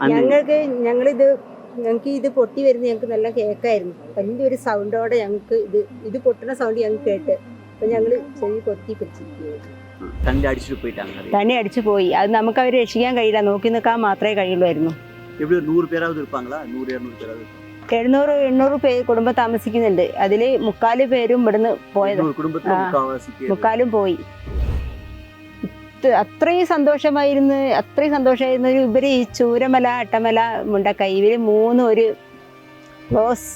ഞങ്ങൾക്ക് ഇത് പൊട്ടി വരുന്നത് ഞങ്ങൾക്ക് നല്ല കേൾക്കായിരുന്നു. വലിയൊരു സൗണ്ടോടെ ഞങ്ങൾക്ക് ഇത് പൊട്ടുന്ന സൗണ്ട് ഞങ്ങൾക്ക് കേട്ട് അപ്പൊ ഞങ്ങള് ചെവി കൊത്തി പിടിച്ചിരിക്കുകയായിരുന്നു. തന്നെ അടിച്ചു പോയി. അത് നമുക്ക് അവരെ രക്ഷിക്കാൻ കഴിയില്ല, നോക്കി നിൽക്കാൻ മാത്രമേ കഴിയുള്ളായിരുന്നു. 700-800 പേര് കുടുംബം താമസിക്കുന്നുണ്ട്. അതില് 3/4 പേരും ഇവിടുന്ന് പോയത്, 3/4 പോയി. അത്രയും സന്തോഷമായിരുന്നു. ഇവര് ഈ ചൂരമല, അട്ടമല, മുണ്ടക്കൈ, ഇവര് 3 ഒരു ക്ലോസ്.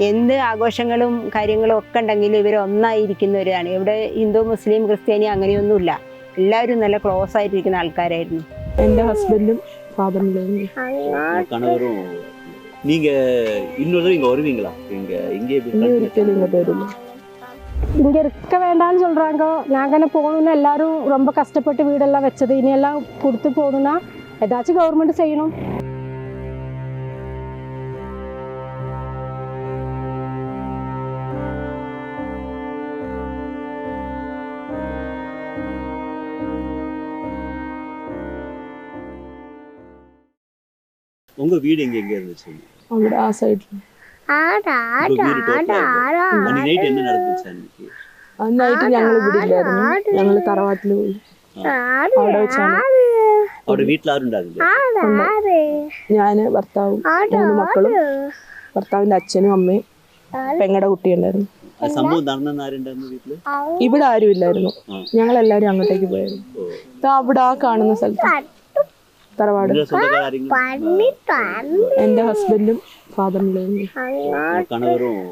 എന്ത് ആഘോഷങ്ങളും കാര്യങ്ങളും ഒക്കെ ഉണ്ടെങ്കിലും ഇവർ ഒന്നായിരിക്കുന്നവരാണ്. ഇവിടെ ഹിന്ദു, മുസ്ലിം, ക്രിസ്ത്യാനി അങ്ങനെയൊന്നുമില്ല. എല്ലാവരും നല്ല ക്ലോസ് ആയിട്ടിരിക്കുന്ന ആൾക്കാരായിരുന്നു. എൻ്റെ ഹസ്ബൻഡും ഫാദറും நீங்க இன்னொரு இங்க வருவீங்களா? இங்கே ஒரிக்கலும் இங்கிட்டு வரும். இங்கே இருக்க வேண்டாம்னு சொல்கிறாங்க. நாங்கள் போகணுன்னா எல்லாரும் ரொம்ப கஷ்டப்பட்டு வீடெல்லாம் வச்சது, இனியெல்லாம் கொடுத்து போகணுன்னா ஏதாச்சும் கவர்மெண்ட் செய்யணும். உங்க வீடு எங்க இருந்துச்சு? അവിടെ ആ സൈഡിൽ. നൈറ്റ് என்ன நடந்துச்சு அன்னைக்கு? അന്നായിട്ട് ഞങ്ങൾ ഇവിടെ ഇല്ലായിരുന്നു. ഞങ്ങൾ തറവാട്ടിൽ പോയി. അവിടെ വെച്ചാണ്. അവിടെ വീട്ടിൽ ആരുണ്ടാവില്ല? ഞാന്, ഭർത്താവും 3 മക്കളും, ഭർത്താവിന്റെ അച്ഛനും അമ്മയും പെങ്ങടെ കുട്ടിയുണ്ടായിരുന്നു. സംഭവം നടന്ന ആരുണ്ടായിരുന്നു വീട്ടില്? ഇവിടെ ആരും ഇല്ലായിരുന്നു. ഞങ്ങൾ എല്ലാരും അങ്ങോട്ടേക്ക് പോയായിരുന്നു. അവിടെ ആ കാണുന്ന സ്ഥലത്ത് തറവാട്. എന്റെ ഹസ്ബൻഡും ഫാദറും கணவரும்.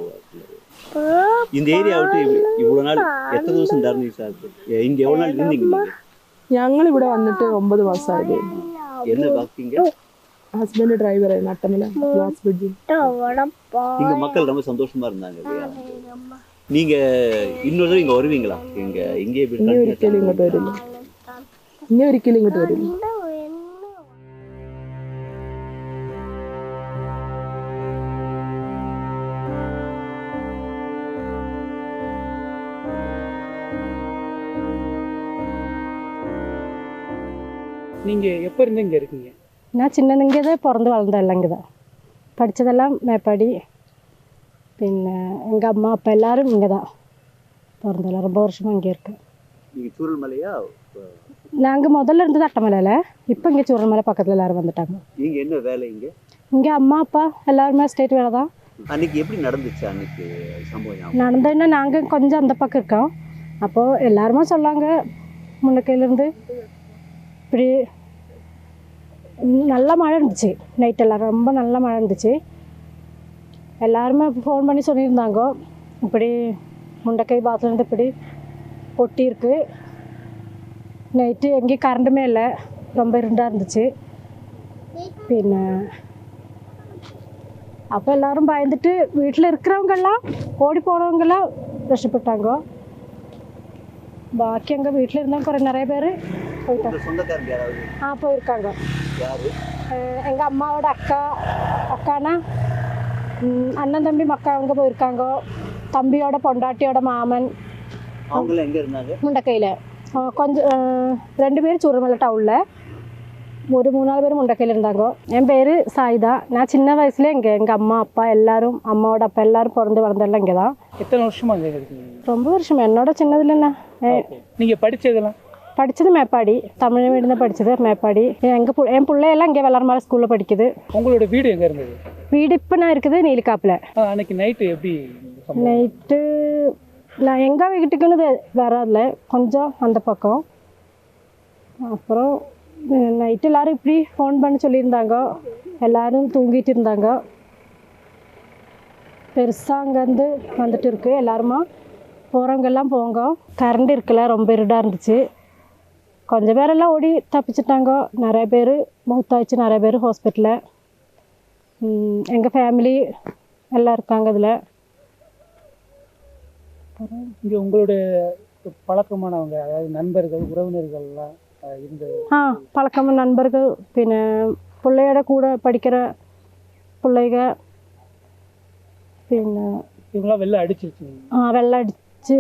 இந்த ஏரியா விட்டு இவ்வளவு நாள் எத்தனை ദിവസം ഉണ്ടായിരുന്നു ഈ സ്ഥലത്ത്? இங்க எவ்வளவு நாள் இருந்தீங்க? ഞങ്ങൾ ഇവിടെ വന്നിട്ട് 9 മാസമായത്. என்ன பாத்தீங்க? ஹஸ்பண்ட் டிரைவராയിരുന്നു അട്ടമല ഗ്ലാസ് ബ്രിഡ്ജിൽ. இங்க மக்கள் ரொம்ப சந்தோஷமா இருந்தாங்க இல்லையா? நீங்க இன்னொரு இங்க வருவீங்களா? இங்கே ഒരിക്കലും ഇങ്ങോട്ട് വരില്ല. ഒരിക്കലും ഇങ്ങോട്ട് വരില്ല. நீங்கள் எப்போ இருந்து இங்கே இருக்கீங்க? நான் சின்னதுங்கேதான் பிறந்து வளர்ந்தெல்லாம் இங்கே தான். படித்ததெல்லாம் மேப்பாடி. പിന്നെ எங்கள் அம்மா அப்பா எல்லாரும் இங்கே தான் பிறந்தெல்லாம். ரொம்ப வருஷமாக இங்கே இருக்கு. சூரல்மலையா? நாங்கள் முதல்ல இருந்தது அட்டமலையில். இப்போ இங்கே சூரல்மலை பக்கத்தில் எல்லாரும் வந்துட்டாங்க. நீங்க என்ன வேலை இங்க? இங்கே அம்மா அப்பா எல்லாருமே ஸ்டேட் வேலை தான். அன்னைக்கு எப்படி நடந்துச்சு அன்னைக்கு சம்பவம்? நடந்ததுன்னா நாங்கள் கொஞ்சம் அந்த பக்கம் இருக்கோம். அப்போது எல்லாருமே சொல்லாங்க, முண்டக்கையிலேருந்து இப்படி நல்ல மழை இருந்துச்சு. நைட்டெல்லாம் ரொம்ப நல்ல மழை இருந்துச்சு. எல்லாருமே ஃபோன் பண்ணி சொல்லியிருந்தாங்க, இப்படி முண்டக்கை பாத்ரூம்லேருந்து இப்படி பொட்டியிருக்கு. நைட்டு எங்கேயும் கரண்ட்டுமே இல்லை, ரொம்ப இருண்டாக இருந்துச்சு. പിന്നെ அப்போ எல்லோரும் பயந்துட்டு வீட்டில் இருக்கிறவங்கெல்லாம் ஓடி போனவங்கெல்லாம் ரஷப்பட்டாங்க. பாக்கி எங்கள் வீட்டில் இருந்தவங்க நிறைய பேர் போயிட்டாங்க. போயிருக்காங்க. எங்கள் அம்மாவோட அக்கானா அண்ணன் தம்பி மக்கள் அவங்க போயிருக்காங்க. தம்பியோட பொண்டாட்டியோட மாமன் முண்டக்கையில். கொஞ்சம் 2 பேர் சூரமலை டவுனில், ஒரு 3-4 பேர் முண்டக்கையில் இருந்தாங்க. என் பேர் சாயிதா. நான் சின்ன வயசுல எங்கள் அம்மா அப்பா எல்லாரும், அம்மாவோட அப்பா எல்லாரும் பிறந்து வளர்ந்தெல்லாம் இங்கே தான். எத்தனை வருஷமா இங்கே இருக்கீங்க? ரொம்ப வருஷம். என்னோட சின்னதுல என்ன. நீங்கள் படித்ததெல்லாம்? படித்தது மேப்பாடி, தமிழ் மீடியம் தான் படித்தது மேப்பாடி. என் பிள்ளையெல்லாம் இங்கே வெள்ளாரமலை ஸ்கூலில் படிக்குது. உங்களோட வீடு எங்கே இருந்தது? வீடு இப்போ நான் இருக்குது நீலிக்காப்பில். அன்னைக்கு நைட்டு எப்படி? நைட்டு நான் எங்கள் வீட்டுக்குன்னு வராதுல, கொஞ்சம் அந்த பக்கம். அப்புறம் நைட்டு எல்லோரும் இப்படி ஃபோன் பண்ணி சொல்லியிருந்தாங்க. எல்லோரும் தூங்கிட்டு இருந்தாங்க. பெருசாக அங்கேருந்து வந்துட்டு இருக்கு. எல்லாருமா போகிறவங்கெல்லாம் போங்க. கரண்ட் இருக்கல, ரொம்ப இருடாக இருந்துச்சு. கொஞ்சம் பேரெல்லாம் ஓடி தப்பிச்சிட்டாங்க. நிறைய பேர் மௌத்தாயிடுச்சு, நிறைய பேர் ஹாஸ்பிட்டலில். எங்கள் ஃபேமிலி எல்லாம் இருக்காங்க இதில். இங்கே உங்களோட பழக்கமானவங்க, அதாவது நண்பர்கள், உறவினர்கள்லாம் இந்த பழக்கமான நண்பர்கள், பின்ன பிள்ளையோட கூட படிக்கிற பிள்ளைங்க, பின்ன இவங்களாம் வெள்ளம் அடிச்சிருச்சு. வெள்ளம் அடித்து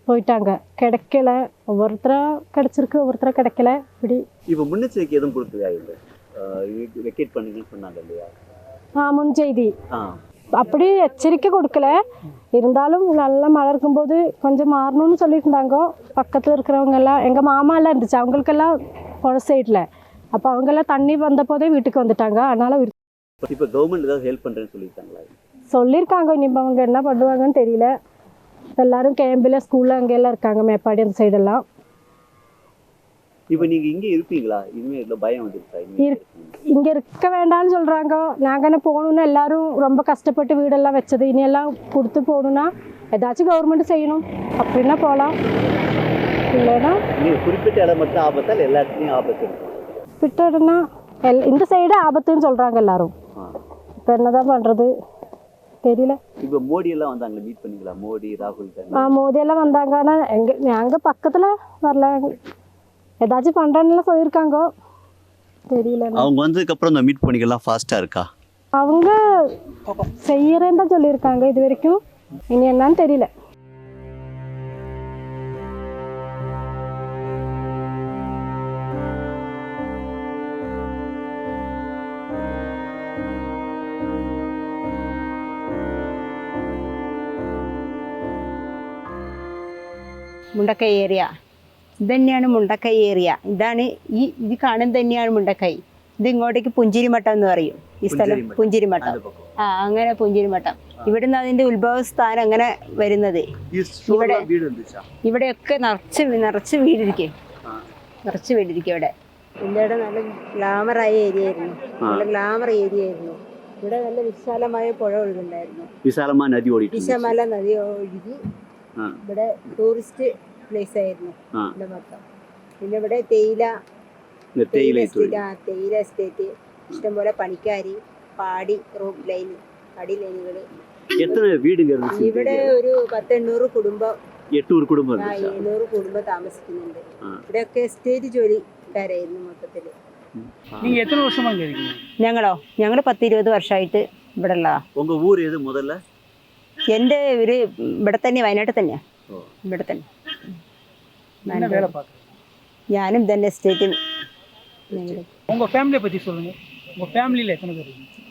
போயிட்டாங்க. கிடைக்கல. ஒவ்வொருத்தராக கிடச்சிருக்கு, ஒவ்வொருத்தராக கிடைக்கல. இப்படி இப்போ முன்னெச்சரிக்கை எதுவும் கொடுக்கலையா? இல்லை. வெக்கேட் பண்ணுங்கன்னு சொன்னாங்க இல்லையா? முன் செய்தி ஆ அப்படி எச்சரிக்கை கொடுக்கல, இருந்தாலும் நல்ல மழை இருக்கும்போது கொஞ்சம் மாறணும்னு சொல்லிட்டு இருந்தாங்க. பக்கத்தில் இருக்கிறவங்க எல்லாம், எங்கள் மாமா எல்லாம் இருந்துச்சு, அவங்களுக்கெல்லாம் புழ சைடில். அப்போ அவங்கெல்லாம் தண்ணி வந்த போதே வீட்டுக்கு வந்துட்டாங்க. அதனால இப்போ கவர்மெண்ட் ஏதாவது ஹெல்ப் பண்ணுறேன்னு சொல்லியிருக்காங்களா? சொல்லியிருக்காங்க. இனிமே அவங்க என்ன பண்ணுவாங்கன்னு தெரியல. எல்லாரும் கேம்பில் ஸ்கூலில் அங்கெல்லாம் இருக்காங்க, மேப்பாடி அந்த சைடெல்லாம். இப்போ நீங்கள் இங்கே இருப்பீங்களா? இனிமேல் இதில் பயம் வந்துருக்கா? இங்கே இருக்க வேண்டாம்னு சொல்கிறாங்க. நாங்கள் என்ன போகணுன்னா எல்லாரும் ரொம்ப கஷ்டப்பட்டு வீடெல்லாம் வச்சது, இனியெல்லாம் கொடுத்து போகணுன்னா ஏதாச்சும் கவர்மெண்ட் செய்யணும், அப்படின்னா போகலாம். இல்லைன்னா நீங்கள் குறிப்பிட்ட இடம் மட்டும் ஆபத்தா இல்லை எல்லா இடத்துலையும் ஆபத்து இருக்கும்? குறிப்பிட்ட இடம்னா இந்த சைடு ஆபத்துன்னு சொல்கிறாங்க எல்லாரும். இப்போ என்னதான் பண்ணுறது தெரியல. இப்போ மோடி எல்லாம் வந்தாங்க, மீட் பண்ணிக்கலாம். மோடி, ராகுல் மோதி எல்லாம் வந்தாங்க. ஆனால் நாங்கள் பக்கத்தில் வரல. ஏதாச்சும் பண்ணுறேன்னு சொல்லியிருக்காங்க, தெரியல. அவங்க வந்ததுக்கப்புறம் இந்த மீட் பண்ணிக்கலாம் ஃபாஸ்ட்டாக இருக்கா? அவங்க செய்யறேன்னு தான் சொல்லியிருக்காங்க இது வரைக்கும். இனி என்னன்னு தெரியல. മുണ്ടക്കൈ ഏരിയ ഇത് തന്നെയാണ് മുണ്ടക്കൈ ഏരിയ. ഇതാണ് ഇത് കാണുന്നത് തന്നെയാണ് മുണ്ടക്കൈ. ഇത് ഇങ്ങോട്ടേക്ക് പുഞ്ചിരിമട്ടം എന്ന് പറയും ഈ സ്ഥലം. പുഞ്ചിരിമട്ടം, അങ്ങനെ പുഞ്ചിരിമട്ടം. ഇവിടുന്ന് അതിൻ്റെ ഉത്ഭവസ്ഥാനം അങ്ങനെ വരുന്നത്. ഇവിടെയൊക്കെ നിറച്ച് വീടിരിക്കും, നിറച്ച് വീടിരിക്കും ഇവിടെ. എൻ്റെ ഇവിടെ നല്ല ഗ്ലാമറായ ഏരിയ ആയിരുന്നു, നല്ല ഗ്ലാമർ ഏരിയ ആയിരുന്നു. ഇവിടെ നല്ല വിശാലമായ പുഴ ഒഴുകുണ്ടായിരുന്നു, വിശാലമായ നദി ഓടി, വിശാല നദി ഒഴുകി. ഇവിടെ ടൂറിസ്റ്റ് പ്ലേസ് ആയിരുന്നു ഇവിടെ മൊത്തം. പിന്നെ ഇവിടെ തേയില എസ്റ്റേറ്റ്, ഇഷ്ടംപോലെ പണിക്കാരി, പാടി, റോഡ് ലൈൻ, അടി ലൈനുകൾ. ഇവിടെ ഒരു 800 കുടുംബം, 700 കുടുംബം താമസിക്കുന്നുണ്ട്. ഇവിടെയൊക്കെ എസ്റ്റേറ്റ് ജോലിക്കാരായിരുന്നു മൊത്തത്തില്. ഞങ്ങളോ? ഞങ്ങൾ 10-20 വർഷമായിട്ട് ഇവിടെ ഉള്ളതാ. എൻ്റെ ഒരു ഇവിടെ തന്നെ, വയനാട്ടിൽ തന്നെയാണ്. ഇവിടെ തന്നെ ഞാനും തന്നെ എസ്റ്റേറ്റിൽ.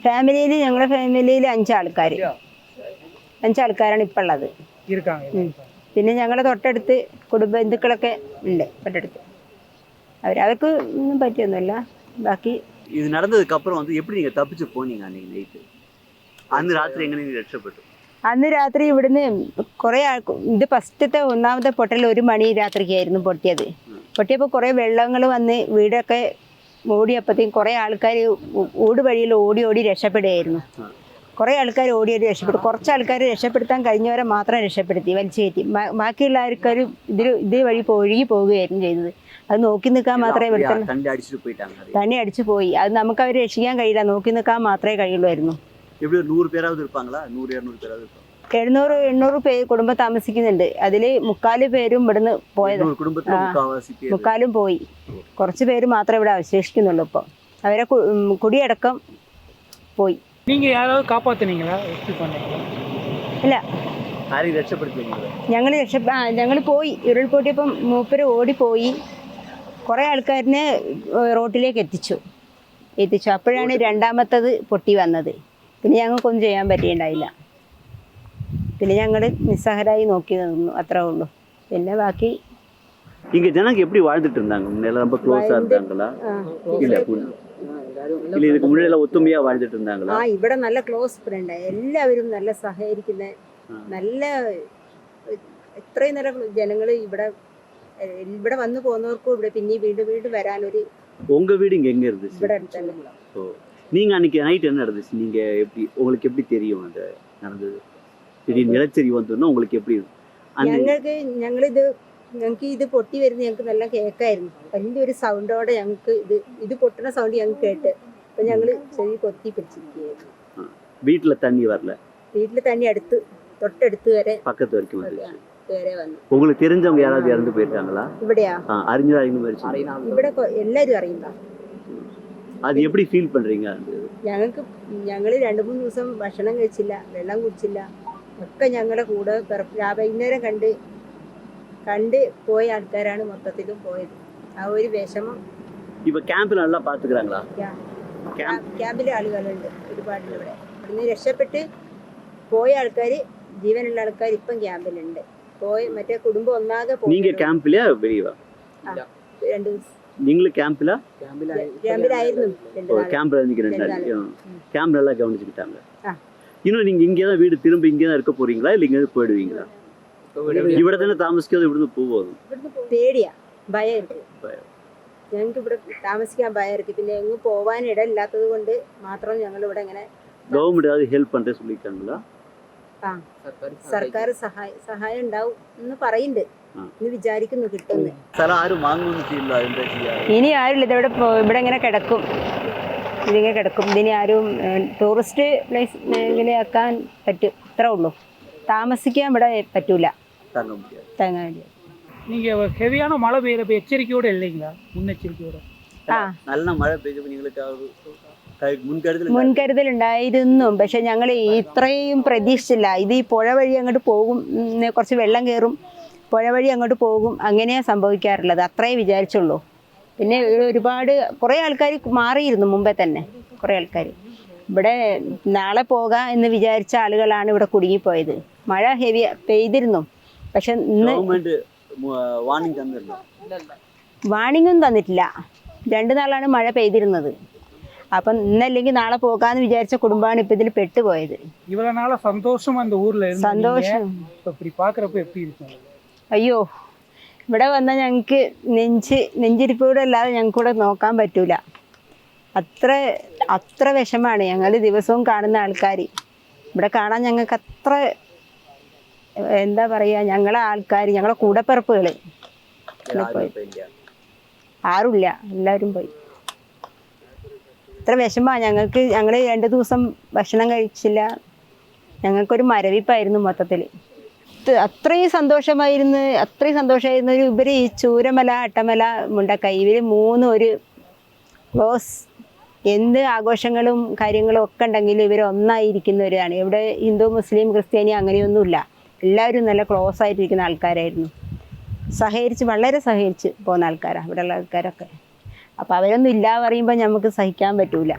ഫാമിലിയിൽ ഞങ്ങളുടെ ഫാമിലിയിൽ 5 ആൾക്കാർ, 5 ആൾക്കാരാണ് ഇപ്പം ഉള്ളത്. പിന്നെ ഞങ്ങളുടെ തൊട്ടടുത്ത് കുടുംബ ബന്ധുക്കളൊക്കെ ഉണ്ട് തൊട്ടടുത്ത്. അവർക്ക് ഒന്നും പറ്റിയൊന്നുമില്ല. ബാക്കി ഇത് നടന്നதுக்கு அப்புறம் வந்து எப்படி நீங்க தப்பிச்சு போனீங்க அன்னைக்கு நைட்? അന്ന് രാത്രി എങ്ങനെ നീ രക്ഷപ്പെട്ടു? അന്ന് രാത്രി ഇവിടുന്ന് കുറേ ഇത് ഫസ്റ്റത്തെ ഒന്നാമത്തെ പൊട്ടൽ 1 മണി രാത്രിക്കായിരുന്നു പൊട്ടിയത്. പൊട്ടിയപ്പോൾ കുറേ വെള്ളങ്ങൾ വന്ന് വീടൊക്കെ ഓടിയപ്പോഴത്തേക്കും കുറേ ആൾക്കാർ ഓട് വഴിയിൽ ഓടി രക്ഷപ്പെടുകയായിരുന്നു. കുറേ ആൾക്കാർ ഓടി രക്ഷപ്പെട്ടു. കുറച്ച് ആൾക്കാർ രക്ഷപ്പെടുത്താൻ കഴിഞ്ഞവരെ മാത്രം രക്ഷപ്പെടുത്തി, വലിച്ചു കയറ്റി. ബാക്കിയുള്ള ആൾക്കാർ ഇത് വഴി ഒഴുകി പോവുകയായിരുന്നു ചെയ്തത്. അത് നോക്കി നിൽക്കാൻ മാത്രമേ ഇവിടുത്തെ തണ്ണി അടിച്ചു പോയി. അത് നമുക്ക് അവരെ രക്ഷിക്കാൻ കഴിയില്ല, നോക്കി നിൽക്കാൻ മാത്രമേ കഴിയുള്ളായിരുന്നു. 700-800 പേര് കുടുംബം താമസിക്കുന്നുണ്ട്. അതിൽ 3/4 പേരും ഇവിടുന്ന് പോയത്, 3/4 പോയി. കുറച്ച് പേര് മാത്രമേ ഇവിടെ അവശേഷിക്കുന്നുള്ളൂ. ഇപ്പോൾ അവരെ കുടിയടക്കം പോയി. ഇല്ല, ഞങ്ങൾ പോയി. ഉരുൾപൊട്ടിയപ്പം മൂപ്പര് ഓടിപ്പോയി. കുറേ ആൾക്കാരിനെ റോട്ടിലേക്ക് എത്തിച്ചു. അപ്പോഴാണ് രണ്ടാമത്തത് പൊട്ടി വന്നത്. പിന്നെ ഞങ്ങൾക്കൊന്നും ചെയ്യാൻ പറ്റിയിട്ടുണ്ടായില്ല. പിന്നെ ഞങ്ങൾ നിസ്സഹരായി നോക്കി നിന്നു, അത്രേ ഉള്ളൂ. പിന്നെ ബാക്കി இங்க ஜனங்க எப்படி வாழ்ந்துட்டு இருந்தாங்க? முன்னெல்லாம் ரொம்ப க்ளோஸா இருந்தாங்களா? இல்ல இல்ல இதுக்கு முன்னாடி எல்லாம் ஒத்துமையா வாழ்ந்துட்டு இருந்தாங்களா? ഇവിടെ നല്ല ക്ലോസ് ഫ്രണ്ട്, എല്ലാവരും നല്ല സഹകരിക്കുന്ന, നല്ല എത്രയും നല്ല ജനങ്ങൾ. ഇവിടെ വന്നു പോകുന്നവർക്കും ഇവിടെ പിന്നെ വീണ്ടും വരാനൊരു. உங்க வீடு இங்க எங்க இருந்துச்சு? ഇവിടെ അടുത്തന്നെ. நீங்க அன்னைக்கு நைட் என்ன நடந்துச்சு? நீங்க எப்படி, உங்களுக்கு எப்படி தெரியும் அந்த நடந்தது? திடீர்னு நிலச்சரிவு வந்தோன்னா உங்களுக்கு எப்படி? ഞങ്ങൾക്ക് ഇത് പൊട്ടി വരുന്നത് ഞങ്ങൾക്ക് നല്ല കേൾക്കായിരുന്നു. വലിയൊരു സൗണ്ടോടെ ഞങ്ങൾക്ക് ഇത് പൊട്ടുന്ന സൗണ്ട് ഞങ്ങൾക്ക് കേട്ട്. അപ്പൊ ഞങ്ങള് ചെവി കൊത്തി പിടിച്ചിരിക്കുകയായിരുന്നു. വീട്ടിലെ തണ്ണി വരല? വീട്ടിൽ തണ്ണി തൊട്ടടുത്ത് വരെ, പക്കത്ത് വരയ്ക്കും വരെ വന്നു. உங்களுக்கு தெரிஞ்சவங்க யாராவது இறந்து போயிருக்காங்களா? ഇവിടെയാ അറിഞ്ഞതായിരുന്നു? ഇവിടെ എല്ലാരും അറിയുന്ന. അത് எப்படி ഫീൽ പண்றீங்க? ഞങ്ങള് 2-3 ദിവസം ഭക്ഷണം കഴിച്ചില്ല, വെള്ളം കുടിച്ചില്ല. ഒക്കെ ഞങ്ങളുടെ കൂടെ വൈകുന്നേരം കണ്ട് പോയ ആൾക്കാരാണ് മൊത്തത്തിലും പോയത്. ആ ഒരു വിഷമം. இப்ப கேம்ப்ல நல்லா பாத்துக்கறாங்களா? ക്യാമ്പിലെ ആളുകളുണ്ട് ഒരുപാടുണ്ട് ഇവിടെ. ഇവിടുന്ന് രക്ഷപ്പെട്ട് പോയ ആൾക്കാർ, ജീവനുള്ള ആൾക്കാർ ഇപ്പം ക്യാമ്പിലുണ്ട്. പോയി മറ്റേ കുടുംബം ഒന്നാകെ நீங்க கேம்ப்லயா வெளியவா? 2 ദിവസം நீங்கள கேம்ப்ல? ക്യാമ്പിലായിരുന്നു 2 നാൾ. கேம்ப்ல இருந்தீங்க 2 நாள். கேம்ப் நல்லா கவனிச்சுக்கிட்டாங்க. ஆ. இன்னும் நீங்க இங்கே தான் வீடு திரும்ப இங்கே தான் இருக்க போறீங்களா இல்ல இங்க போயிடுவீங்களா? ഇവിടെ തന്നെ താമസിക്കാതെ ഇവിടുന്ന് പോവോ? പേടിയാ, ഭയം ഇருக்கு. ഞങ്ങൾക്ക് ഇവിടെ താമസിക്കാൻ ഭയം ഇருக்கு. പിന്നെ എങ്ങും പോവാൻ ഇടമില്ലാത്തത് കൊണ്ട് മാത്രം ഞങ്ങൾ ഇവിടെ ഇങ്ങനെ. ഗവൺമെന്റ് അത് ഹെൽപ്പ് പണ്ടേ சொல்லிருக்காங்களா? സർക്കാർ സഹായം ഉണ്ടാവും എന്ന് പറയുന്നുണ്ട്. എന്ന് വിചാരിക്കുന്നു കിട്ടുന്നു. സ്ഥലം ആരും വാങ്ങുന്നു ചെയ്യില്ല, എന്താ ചെയ്യാ? ഇനി ആരുമില്ല, ഇതിവിടെ ഇവിടെ ഇങ്ങനെ കിടക്കും, ഇതിങ്ങനെ കിടക്കും. ഇതിനി ആരും ടൂറിസ്റ്റ് പ്ലേസ് മേഖലയാക്കാൻ പറ്റും, ഇത്രേ ഉള്ളൂ. താമസിക്കാൻ ഇവിടെ പറ്റൂല, தாங்க முடியாது. താങ്ങാൻ വേണ്ടി. நீங்கள் ஹெவியான மழை பெய்யறப்ப எச்சரிக்கையோடு இல்லைங்களா? முன்னெச்சரிக்கையோட നല്ല മഴ പെയ്യുമ്പോൾ നിങ്ങൾക്ക് മുൻകരുതലുണ്ടായിരുന്നു. പക്ഷെ ഞങ്ങൾ ഇത്രയും പ്രതീക്ഷിച്ചില്ല. ഇത് ഈ പുഴ വഴി അങ്ങോട്ട് പോകും, കുറച്ച് വെള്ളം കയറും, പുഴ വഴി അങ്ങോട്ട് പോകും, അങ്ങനെയാണ് സംഭവിക്കാറുള്ളത്. അത്രേ വിചാരിച്ചുള്ളൂ. പിന്നെ ഒരുപാട് കുറേ ആൾക്കാർ മാറിയിരുന്നു മുമ്പേ തന്നെ. കുറേ ആൾക്കാർ ഇവിടെ നാളെ പോകാം എന്ന് വിചാരിച്ച ആളുകളാണ് ഇവിടെ കുടുങ്ങിപ്പോയത്. മഴ ഹെവി പെയ്തിരുന്നു, പക്ഷെ ഇന്ന് വാണിങ്ങും തന്നിട്ടില്ല. 2 നാളാണ് മഴ പെയ്തിരുന്നത്. അപ്പം ഇന്നല്ലെങ്കിൽ നാളെ പോകാന്ന് വിചാരിച്ച കുടുംബമാണ് ഇപ്പം ഇതിൽ പെട്ടുപോയത്. இவ்வளவு நாளா சந்தோஷமா அந்த ஊர்ல இருந்து സന്തോഷം. இப்படி பாக்குறப்ப எப்படி இருக்கும்? അയ്യോ, ഇവിടെ വന്നാൽ ഞങ്ങൾക്ക് നെഞ്ചിരിപ്പോടെ അല്ലാതെ ഞങ്ങൾക്കൂടെ നോക്കാൻ പറ്റൂല. അത്ര വിഷമാണ്. ഞങ്ങൾ ദിവസവും കാണുന്ന ആൾക്കാർ ഇവിടെ കാണാൻ ഞങ്ങൾക്ക് അത്ര എന്താ പറയുക, ഞങ്ങളെ ആൾക്കാർ, ഞങ്ങളെ കൂടപ്പിറപ്പുകൾ പോയി. ആരുമില്ല, എല്ലാവരും പോയി. ഇത്ര വിഷമമാണ് ഞങ്ങൾക്ക്. ഞങ്ങൾ 2 ദിവസം ഭക്ഷണം കഴിച്ചില്ല. ഞങ്ങൾക്കൊരു മരവിപ്പായിരുന്നു മൊത്തത്തിൽ. അത്രയും സന്തോഷമായിരുന്നു. ഇവർ ഈ ചൂരമല, അട്ടമല, മുണ്ടക്കൈ, ഇവർ 3 ഒരു ക്ലോസ്. എന്ത് ആഘോഷങ്ങളും കാര്യങ്ങളും ഒക്കെ ഉണ്ടെങ്കിലും ഇവർ ഒന്നായിരിക്കുന്നവരാണ്. ഇവിടെ ഹിന്ദു, മുസ്ലിം, ക്രിസ്ത്യാനി അങ്ങനെയൊന്നുമില്ല. എല്ലാവരും നല്ല ക്ലോസ് ആയിട്ടിരിക്കുന്ന ആൾക്കാരായിരുന്നു. വളരെ സഹകരിച്ച് പോകുന്ന ആൾക്കാരാണ് ഇവിടെയുള്ള ആൾക്കാരൊക്കെ. അപ്പോൾ അവരൊന്നും ഇല്ല പറയുമ്പോൾ നമുക്ക് സഹിക്കാൻ പറ്റൂല.